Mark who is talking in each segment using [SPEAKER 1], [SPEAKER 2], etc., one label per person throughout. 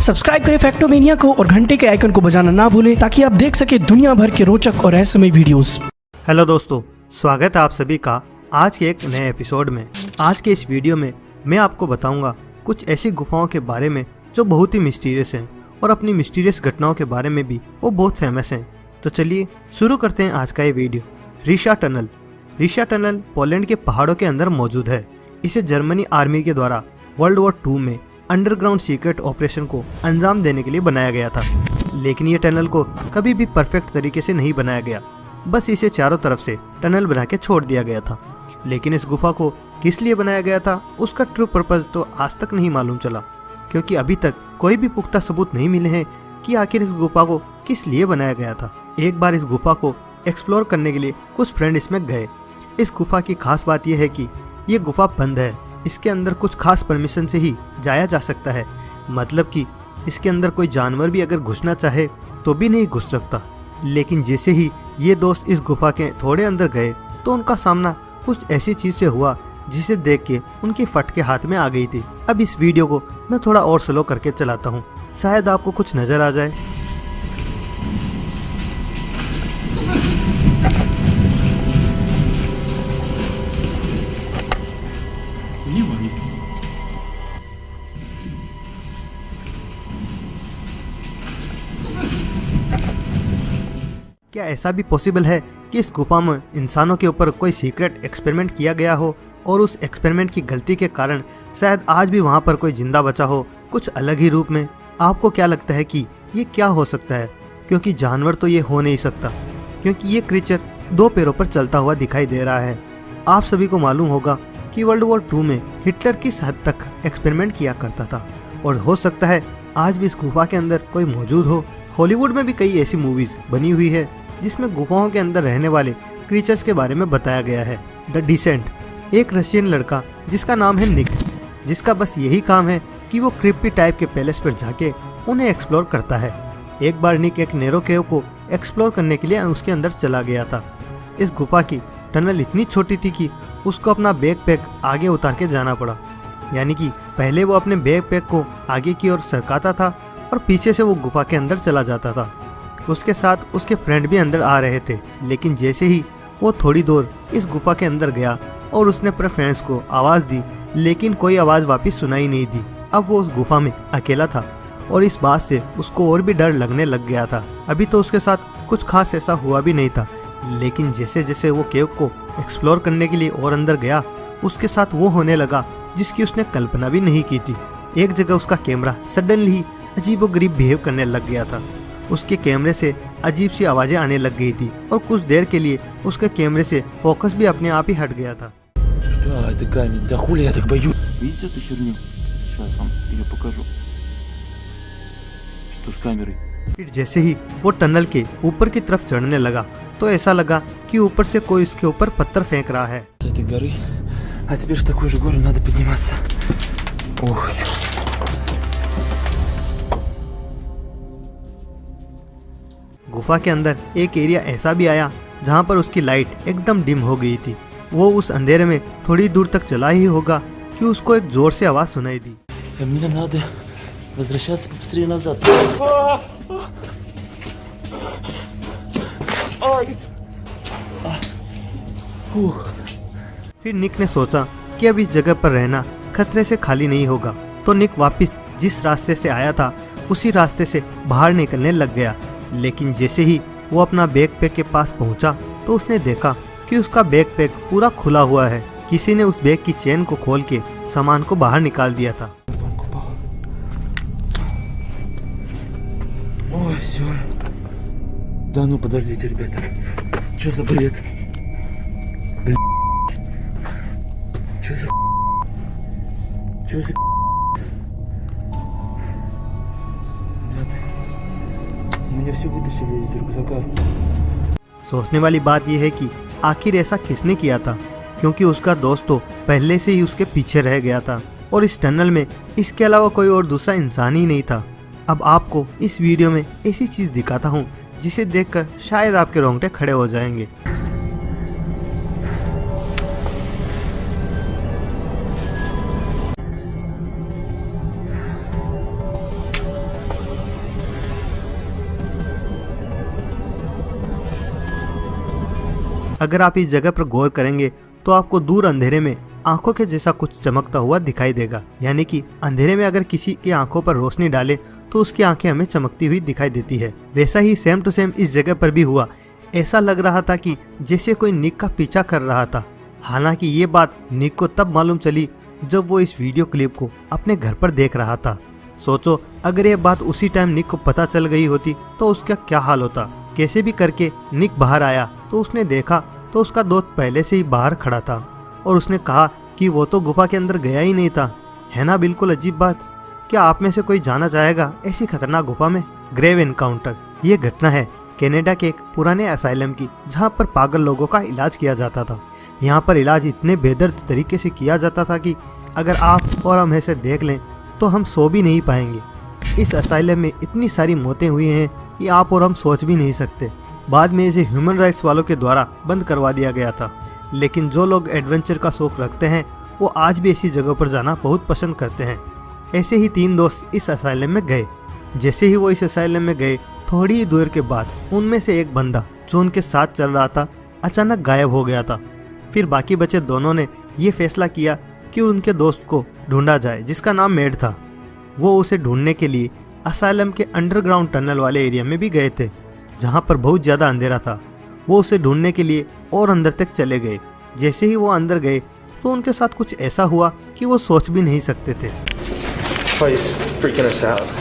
[SPEAKER 1] Subscribe करें फैक्टोमेनिया को और घंटे के आइकन को बजाना ना भूलें ताकि आप देख सके दुनिया भर के रोचक और रहस्यमय वीडियोस।
[SPEAKER 2] हेलो दोस्तों, स्वागत है आप सभी का आज के एक नए एपिसोड में। आज के इस वीडियो में मैं आपको बताऊंगा कुछ ऐसी गुफाओं के बारे में जो बहुत ही मिस्टीरियस हैं और अपनी मिस्टीरियस घटनाओं के बारे में भी वो बहुत फेमस हैं। तो चलिए शुरू करते हैं आज का ये video. Risha tunnel. Risha tunnel Poland के पहाड़ों के अंदर मौजूद है। इसे जर्मनी आर्मी के द्वारा वर्ल्ड वॉर 2 में अंडरग्राउंड सीक्रेट ऑपरेशन को अंजाम देने के लिए बनाया गया था। लेकिन ये टनल को कभी भी परफेक्ट तरीके से नहीं बनाया गया, बस इसे चारों तरफ से टनल बना के छोड़ दिया गया था। लेकिन इस गुफा को किस लिए बनाया गया था उसका ट्रू पर्पज तो आज तक नहीं मालूम चला, क्योंकि अभी तक कोई भी पुख्ता सबूत नहीं मिले हैं कि आखिर इस गुफा को किस लिए बनाया गया था। एक बार इस गुफा को एक्सप्लोर करने के लिए कुछ फ्रेंड इसमें गए। इस गुफा की खास बात यह है कि ये गुफा बंद है। इसके अंदर कुछ खास परमिशन से ही जाया जा सकता है, मतलब कि इसके अंदर कोई जानवर भी अगर घुसना चाहे तो भी नहीं घुस सकता। लेकिन जैसे ही ये दोस्त इस गुफा के थोड़े अंदर गए तो उनका सामना कुछ ऐसी चीज से हुआ जिसे देख के उनकी फटके हाथ में आ गई थी। अब इस वीडियो को मैं थोड़ा और स्लो करके चलाता हूँ, शायद आपको कुछ नजर आ जाए। क्या ऐसा भी पॉसिबल है कि इस गुफा में इंसानों के ऊपर कोई सीक्रेट एक्सपेरिमेंट किया गया हो और उस एक्सपेरिमेंट की गलती के कारण शायद आज भी वहां पर कोई जिंदा बचा हो, कुछ अलग ही रूप में। आपको क्या लगता है कि ये क्या हो सकता है? क्योंकि जानवर तो ये हो नहीं सकता, क्योंकि ये क्रीचर 2 पैरों पर चलता हुआ दिखाई दे रहा है। आप सभी को मालूम होगा कि वर्ल्ड वॉर 2 में हिटलर किस हद तक एक्सपेरिमेंट किया करता था, और हो सकता है आज भी इस गुफा के अंदर कोई मौजूद हो। हॉलीवुड में भी कई ऐसी मूवीज बनी हुई है जिसमें गुफाओं के अंदर रहने वाले क्रीचर्स के बारे में बताया गया है। द डिसेंट, एक रशियन लड़का जिसका नाम है निक, जिसका बस यही काम है कि वो क्रिप्टी टाइप के पैलेस पर जाके उन्हें एक्सप्लोर करता है। एक बार निक एक नैरो केव को एक्सप्लोर करने के लिए उसके अंदर चला गया था। इस गुफा की टनल इतनी छोटी थी कि उसको अपना बैकपैक आगे उतार के जाना पड़ा, यानी कि पहले वो अपने बैकपैक को आगे की ओर सरकाता था और पीछे से वो गुफा के अंदर चला जाता था। उसके साथ उसके फ्रेंड भी अंदर आ रहे थे। लेकिन जैसे ही वो थोड़ी दूर इस गुफा के अंदर गया और उसने अपने फ्रेंड्स को आवाज दी, लेकिन कोई आवाज वापस सुनाई नहीं दी। अब वो उस गुफा में अकेला था और इस बात से उसको और भी डर लगने लग गया था। अभी तो उसके साथ कुछ खास ऐसा हुआ भी नहीं था, लेकिन जैसे जैसे वो केव को एक्सप्लोर करने के लिए और अंदर गया, उसके साथ वो होने लगा जिसकी उसने कल्पना भी नहीं की थी। एक जगह उसका कैमरा सडनली ही अजीबोगरीब बिहेव करने लग गया था। उसके कैमरे से अजीब सी आवाजें आने लग गई थी और कुछ देर के लिए उसके कैमरे से फोकस भी अपने आप ही हट गया था। फिर जैसे ही वो टनल के ऊपर की तरफ चढ़ने लगा तो ऐसा लगा कि ऊपर से कोई उसके ऊपर पत्थर फेंक रहा है। गुफा के अंदर एक एरिया ऐसा भी आया जहाँ पर उसकी लाइट एकदम डिम हो गई थी। वो उस अंधेरे में थोड़ी दूर तक चला ही होगा कि उसको एक जोर से आवाज सुनाई दी। फिर निक ने सोचा कि अब इस जगह पर रहना खतरे से खाली नहीं होगा, तो निक वापस जिस रास्ते से आया था उसी रास्ते से बाहर निकलने लग गया। लेकिन जैसे ही वो अपना बैकपैक के पास पहुंचा तो उसने देखा कि उसका बैकपैक पूरा खुला हुआ है। किसी ने उस बैग की चेन को खोल के सामान को बाहर निकाल दिया था। सोचने वाली बात यह है कि आखिर ऐसा किसने किया था, क्योंकि उसका दोस्त तो पहले से ही उसके पीछे रह गया था और इस टनल में इसके अलावा कोई और दूसरा इंसान ही नहीं था। अब आपको इस वीडियो में ऐसी चीज दिखाता हूँ जिसे देखकर शायद आपके रोंगटे खड़े हो जाएंगे। अगर आप इस जगह पर गौर करेंगे तो आपको दूर अंधेरे में आंखों के जैसा कुछ चमकता हुआ दिखाई देगा। यानी कि अंधेरे में अगर किसी की आंखों पर रोशनी डाले तो उसकी आंखें हमें चमकती हुई दिखाई देती है। वैसा ही सेम टू सेम इस जगह पर भी हुआ। ऐसा लग रहा था कि जैसे कोई निक का पीछा कर रहा था। हालांकि ये बात निक को तब मालूम चली जब वो इस वीडियो क्लिप को अपने घर पर देख रहा था। सोचो अगर ये बात उसी टाइम निक को पता चल गई होती तो उसका क्या हाल होता। कैसे भी करके निक बाहर आया तो उसने देखा तो उसका दोस्त पहले से ही बाहर खड़ा था और उसने कहा कि वो तो गुफा के अंदर गया ही नहीं था। है ना बिल्कुल अजीब बात। क्या आप में से कोई जाना चाहेगा ऐसी खतरनाक गुफा में? ग्रेव एनकाउंटर ये घटना है कनाडा के एक पुराने असाइलम की, जहां पर पागल लोगों का इलाज किया जाता था। यहाँ पर इलाज इतने बेदर्द तरीके से किया जाता था कि अगर आप और हम ऐसे देख लें तो हम सो भी नहीं पाएंगे। इस असाइलम में इतनी सारी मौतें हुई हैं कि आप और हम सोच भी नहीं सकते। बाद में इसे ह्यूमन राइट्स वालों के द्वारा बंद करवा दिया गया था। लेकिन जो लोग एडवेंचर का शौक रखते हैं वो आज भी ऐसी जगहों पर जाना बहुत पसंद करते हैं। ऐसे ही 3 दोस्त इस असाइलम में गए। जैसे ही वो इस असाइलम में गए थोड़ी ही दूर के बाद उनमें से एक बंदा जो उनके साथ चल रहा था अचानक गायब हो गया था। फिर बाकी बचे दोनों ने ये फैसला किया कि उनके दोस्त को ढूंढा जाए जिसका नाम मेड था। वो उसे ढूंढने के लिए असाइलम के अंडरग्राउंड टनल वाले एरिया में भी गए थे जहाँ पर बहुत ज़्यादा अंधेरा था। वो उसे ढूंढने के लिए और अंदर तक चले गए। जैसे ही वो अंदर गए तो उनके साथ कुछ ऐसा हुआ कि वो सोच भी नहीं सकते थे।
[SPEAKER 3] Oh, he's freaking us out.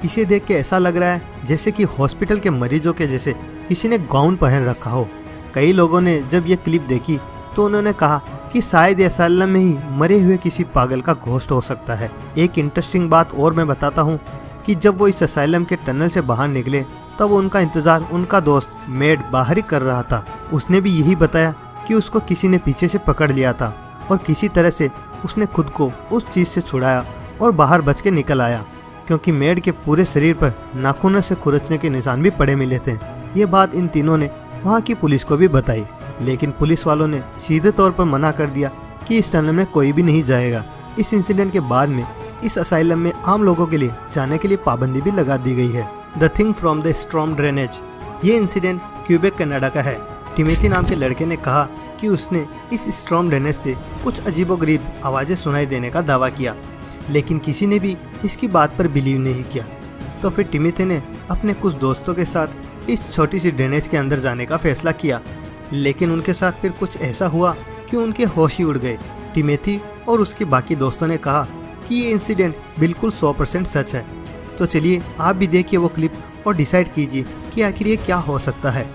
[SPEAKER 2] इसे देख के ऐसा लग रहा है जैसे कि हॉस्पिटल के मरीजों के जैसे किसी ने गाउन पहन रखा हो। कई लोगों ने जब ये क्लिप देखी तो उन्होंने कहा कि शायद असाइलम में ही मरे हुए किसी पागल का घोस्ट हो सकता है। एक इंटरेस्टिंग बात और मैं बताता हूँ कि जब वो इस असाइलम के टनल से बाहर निकले तब उनका इंतजार उनका दोस्त मेड बाहर ही कर रहा था। उसने भी यही बताया कि उसको किसी ने पीछे से पकड़ लिया था और किसी तरह से उसने खुद को उस चीज से छुड़ाया और बाहर बच के निकल आया, क्योंकि मेड के पूरे शरीर पर नाखूनों से खुरचने के निशान भी पड़े मिले थे। ये बात इन तीनों ने वहाँ की पुलिस को भी बताई, लेकिन पुलिस वालों ने सीधे तौर पर मना कर दिया कि इस टनल में कोई भी नहीं जाएगा। इस इंसिडेंट के बाद में इस असाइलम में आम लोगों के लिए जाने के लिए पाबंदी भी लगा दी गई है। The thing from the storm drainage ये इंसिडेंट क्यूबेक कनाडा का है। टिमेथी नाम के लड़के ने कहा कि उसने इस स्टॉर्म ड्रेनेज से कुछ अजीबोगरीब आवाज़ें सुनाई देने का दावा किया, लेकिन किसी ने भी इसकी बात पर बिलीव नहीं किया। तो फिर टिमेथी ने अपने कुछ दोस्तों के साथ इस छोटी सी ड्रेनेज के अंदर जाने का फैसला किया, लेकिन उनके साथ फिर कुछ ऐसा हुआ कि उनके होश ही उड़ गए। टिमेथी और उसके बाकी दोस्तों ने कहा कि ये इंसिडेंट बिल्कुल 100% सच है। तो चलिए आप भी देखिए वो क्लिप और डिसाइड कीजिए कि आखिर ये क्या हो सकता है।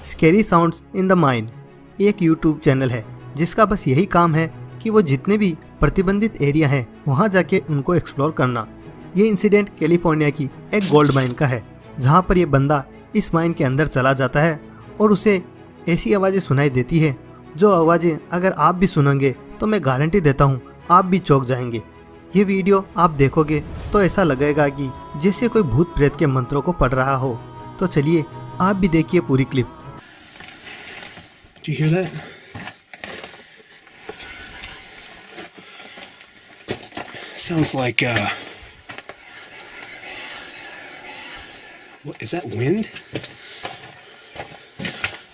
[SPEAKER 2] Scary sounds in the mind एक यूट्यूब चैनल है जिसका बस यही काम है कि वो जितने भी प्रतिबंधित एरिया हैं वहाँ जाके उनको एक्सप्लोर करना। ये इंसिडेंट कैलिफोर्निया की एक गोल्ड माइन का है, जहाँ पर ये बंदा इस माइन के अंदर चला जाता है और उसे ऐसी आवाज़ें सुनाई देती है जो आवाज़ें अगर आप भी सुनेंगे तो मैं गारंटी देता हूँ आप भी चौंक जाएंगे। ये वीडियो आप देखोगे तो ऐसा लगेगा कि जैसे कोई भूत प्रेत के मंत्रों को पढ़ रहा हो। तो चलिए आप भी देखिए पूरी clip.
[SPEAKER 3] Do you hear that? Sounds like What is that, wind?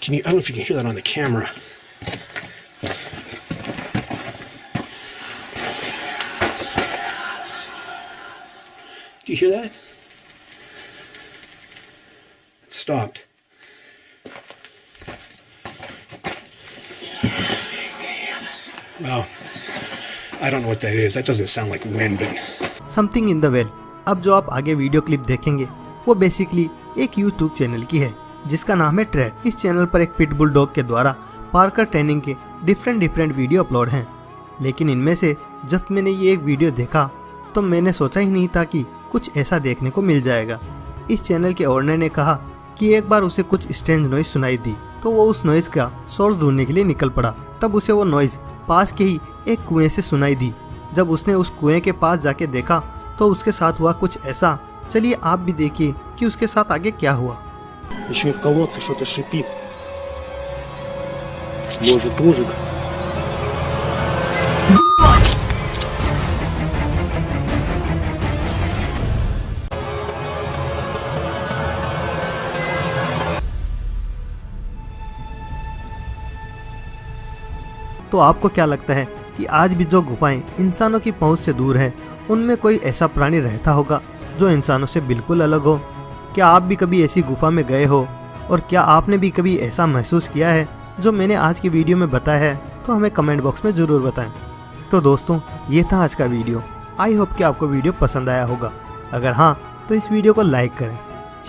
[SPEAKER 3] Can you? I don't know if you can hear that on the camera. Do you hear that? It stopped. Well, I don't know what that is. That doesn't sound like wind, but
[SPEAKER 2] something in the well. अब जो आप आगे video clip देखेंगे वो basically एक YouTube channel की है जिसका नाम है ट्रेड। इस चैनल पर एक पिटबुल डॉग के द्वारा पार्कर ट्रेनिंग के डिफरेंट वीडियो अपलोड हैं, लेकिन इनमें से जब मैंने ये एक वीडियो देखा तो मैंने सोचा ही नहीं था कि कुछ ऐसा देखने को मिल जाएगा। इस चैनल के ओनर ने कहा कि एक बार उसे कुछ स्ट्रेंज नॉइज सुनाई दी तो वो उस नॉइज का सोर्स ढूंढने के लिए निकल पड़ा। तब उसे वो नॉइज पास के ही एक कुएं से सुनाई दी। जब उसने उस कुएं के पास जाके देखा तो उसके साथ हुआ कुछ ऐसा। चलिए आप भी देखिए कि उसके साथ आगे क्या हुआ।
[SPEAKER 3] еще и в колодце что-то шипит. Может, ужик?
[SPEAKER 2] तो आपको क्या लगता है कि आज भी जो गुफाएं इंसानों की पहुंच से दूर है उनमें कोई ऐसा प्राणी रहता होगा जो इंसानों से बिल्कुल अलग हो? क्या आप भी कभी ऐसी गुफा में गए हो और क्या आपने भी कभी ऐसा महसूस किया है जो मैंने आज की वीडियो में बताया है? तो हमें कमेंट बॉक्स में ज़रूर बताएं। तो दोस्तों ये था आज का वीडियो। आई होप कि आपको वीडियो पसंद आया होगा। अगर हाँ तो इस वीडियो को लाइक करें,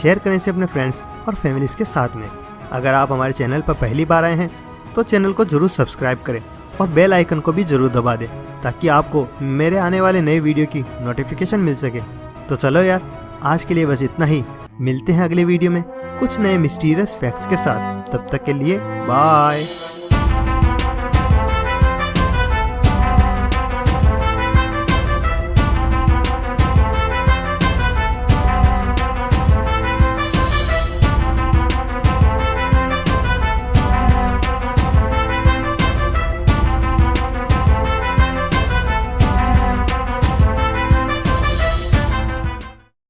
[SPEAKER 2] शेयर करें इसे अपने फ्रेंड्स और फैमिलीज़ के साथ में। अगर आप हमारे चैनल पर पहली बार आए हैं तो चैनल को ज़रूर सब्सक्राइब करें और बेल आइकन को भी ज़रूर दबा दें ताकि आपको मेरे आने वाले नए वीडियो की नोटिफिकेशन मिल सके। तो चलो यार, आज के लिए बस इतना ही। मिलते हैं अगले वीडियो में कुछ नए मिस्टीरियस फैक्ट्स के साथ। तब तक के लिए बाय।